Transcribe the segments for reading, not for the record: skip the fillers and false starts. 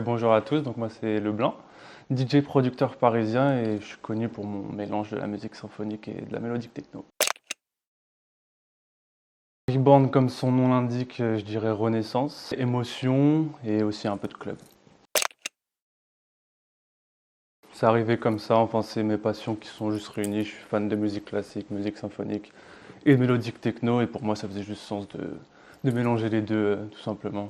Bonjour à tous, donc moi c'est Leblanc, DJ producteur parisien et je suis connu pour mon mélange de la musique symphonique et de la mélodique techno. Big band comme son nom l'indique, je dirais renaissance, émotion et aussi un peu de club. C'est arrivé comme ça, enfin c'est mes passions qui sont juste réunies, je suis fan de musique classique, musique symphonique et de mélodique techno et pour moi ça faisait juste sens de mélanger les deux tout simplement.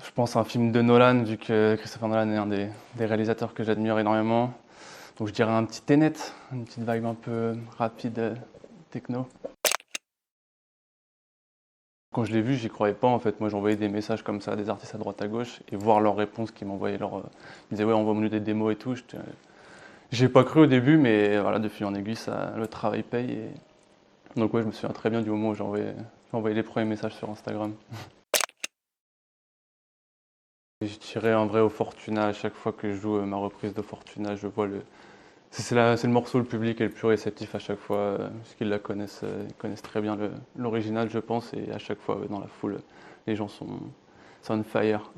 Je pense à un film de Nolan, vu que Christopher Nolan est un des réalisateurs que j'admire énormément. Donc je dirais un petit Tenet, une petite vibe un peu rapide techno. Quand je l'ai vu, j'y croyais pas en fait. Moi j'envoyais des messages comme ça à des artistes à droite à gauche et voir leurs réponses qui m'envoyaient ils disaient ouais envoie-nous des démos et tout. J'ai pas cru au début mais voilà de fil en aiguille le travail paye donc ouais je me souviens très bien du moment où j'ai envoyé les premiers messages sur Instagram. Et je tirais en vrai au Fortuna à chaque fois que je joue ma reprise de Fortuna, je vois c'est le morceau le public est le plus réceptif à chaque fois, parce qu'ils la connaissent, ils connaissent très bien l'original, je pense, et à chaque fois, ouais, dans la foule, les gens sont on fire.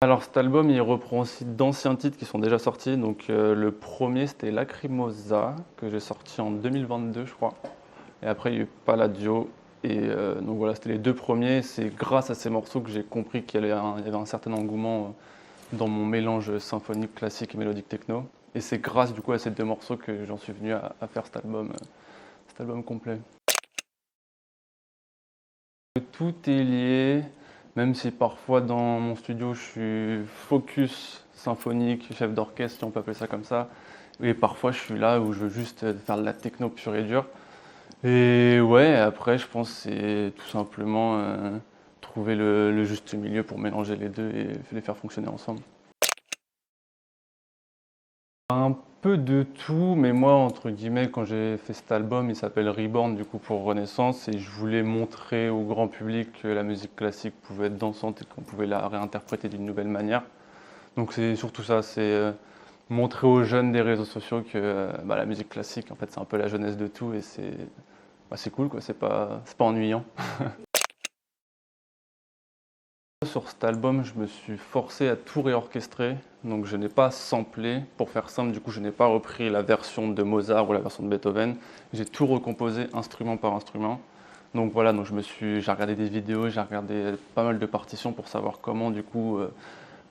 Alors cet album, il reprend aussi d'anciens titres qui sont déjà sortis. Donc le premier, c'était Lacrimosa, que j'ai sorti en 2022, je crois. Et après, il y a eu Palladio. Et donc voilà, c'était les deux premiers. C'est grâce à ces morceaux que j'ai compris il y avait un certain engouement dans mon mélange symphonique, classique et mélodique techno. Et c'est grâce du coup à ces deux morceaux que j'en suis venu à faire cet album complet. Tout est lié, même si parfois dans mon studio je suis focus symphonique, chef d'orchestre si on peut appeler ça comme ça. Et parfois je suis là où je veux juste faire de la techno pure et dure. Et ouais, après je pense que c'est tout simplement trouver le juste milieu pour mélanger les deux et les faire fonctionner ensemble. Un peu de tout, mais moi, entre guillemets, quand j'ai fait cet album, il s'appelle Reborn, du coup, pour Renaissance, et je voulais montrer au grand public que la musique classique pouvait être dansante et qu'on pouvait la réinterpréter d'une nouvelle manière. Donc c'est surtout ça, c'est montrer aux jeunes des réseaux sociaux que la musique classique, en fait, c'est un peu la jeunesse de tout, et c'est cool, quoi, c'est pas ennuyant. Sur cet album, je me suis forcé à tout réorchestrer, donc je n'ai pas samplé. Pour faire simple, du coup, je n'ai pas repris la version de Mozart ou la version de Beethoven. J'ai tout recomposé instrument par instrument. Donc voilà, donc j'ai regardé des vidéos, j'ai regardé pas mal de partitions pour savoir comment, du coup,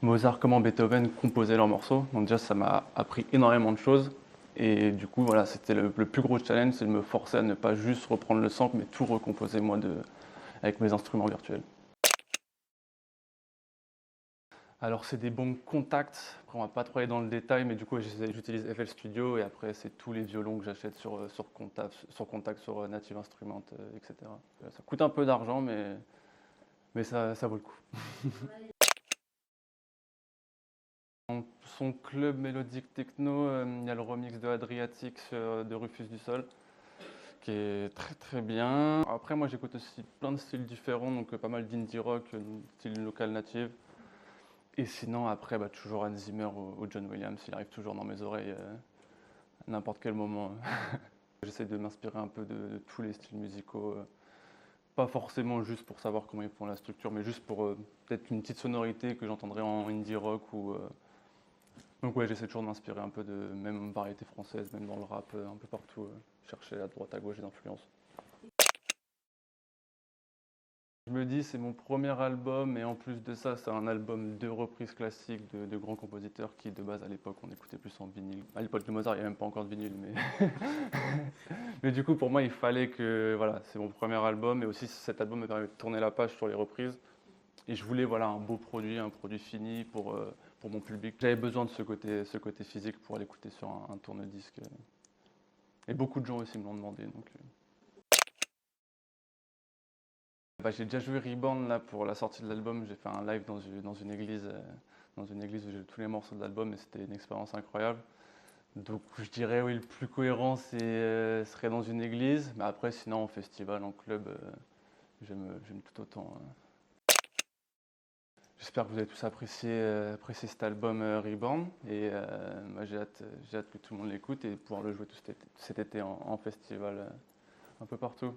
Mozart, comment Beethoven composaient leurs morceaux. Donc déjà, ça m'a appris énormément de choses. Et du coup, voilà, c'était le plus gros challenge, c'est de me forcer à ne pas juste reprendre le sample, mais tout recomposer moi avec mes instruments virtuels. Alors c'est des bons contacts, après on va pas trop aller dans le détail, mais du coup j'utilise FL Studio et après c'est tous les violons que j'achète sur Contact, sur Native Instruments, etc. Ça coûte un peu d'argent, mais ça vaut le coup. Dans son club mélodique techno, il y a le remix de Adriatic de Rufus du Sol, qui est très très bien. Après moi j'écoute aussi plein de styles différents, donc pas mal d'indie rock, style local native. Et sinon, après, toujours Hans Zimmer ou John Williams, il arrive toujours dans mes oreilles à n'importe quel moment. J'essaie de m'inspirer un peu de tous les styles musicaux, pas forcément juste pour savoir comment ils font la structure, mais juste pour peut-être une petite sonorité que j'entendrais en indie rock. Donc ouais, j'essaie toujours de m'inspirer un peu de même variété française, même dans le rap, un peu partout, chercher à droite à gauche des influences. Je me dis, c'est mon premier album et en plus de ça, c'est un album de reprises classiques de grands compositeurs qui, de base, à l'époque, on écoutait plus en vinyle. À l'époque de Mozart, il n'y avait même pas encore de vinyle, mais... mais du coup, pour moi, il fallait que, voilà, c'est mon premier album et aussi cet album me permet de tourner la page sur les reprises. Et je voulais, voilà, un beau produit, un produit fini pour mon public. J'avais besoin de ce côté physique pour l'écouter sur un tourne-disque. Et beaucoup de gens aussi me l'ont demandé, donc... J'ai déjà joué Reborn là pour la sortie de l'album. J'ai fait un live dans une église où j'ai tous les morceaux de l'album et c'était une expérience incroyable. Donc je dirais oui, le plus cohérent serait dans une église, mais après sinon en festival, en club, j'aime tout autant. J'espère que vous avez tous apprécié cet album Reborn et moi, j'ai hâte que tout le monde l'écoute et pouvoir le jouer tout cet été en festival un peu partout.